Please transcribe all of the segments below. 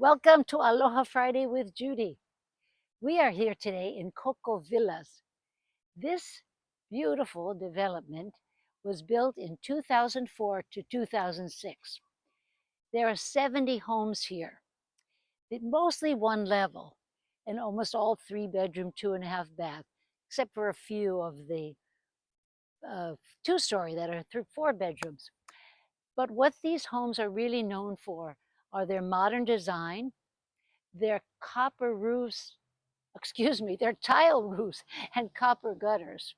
Welcome to Aloha Friday with Judy. We are here today in Koko Villas. This beautiful development was built in 2004 to 2006. There are 70 homes here, mostly one level, and almost all 3-bedroom, 2.5-bath, except for a few of the 2-story that are 4 bedrooms. But what these homes are really known for are their modern design, their copper roofs, their tile roofs and copper gutters,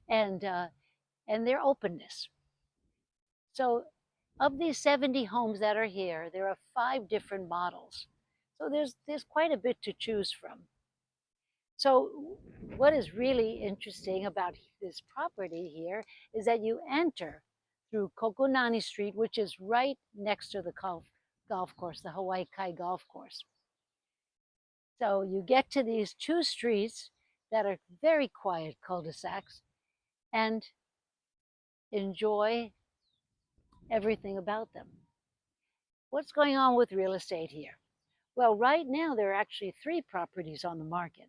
and their openness. So, of these 70 homes that are here, there are 5 different models. So there's quite a bit to choose from. So, what is really interesting about this property here is that you enter through Kokonani Street, which is right next to the golf course, the Hawaii Kai Golf Course. So you get to these 2 streets that are very quiet cul-de-sacs and enjoy everything about them. What's going on with real estate here? Well, right now there are actually 3 properties on the market,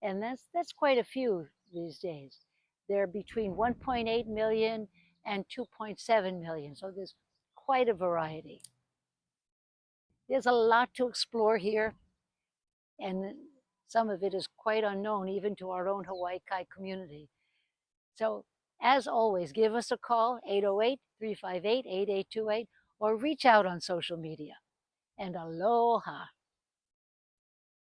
and that's quite a few these days. They're between 1.8 million and 2.7 million, so there's quite a variety. There's a lot to explore here, and some of it is quite unknown even to our own Hawaii Kai community. So, as always, give us a call, 808-358-8828, or reach out on social media. And aloha.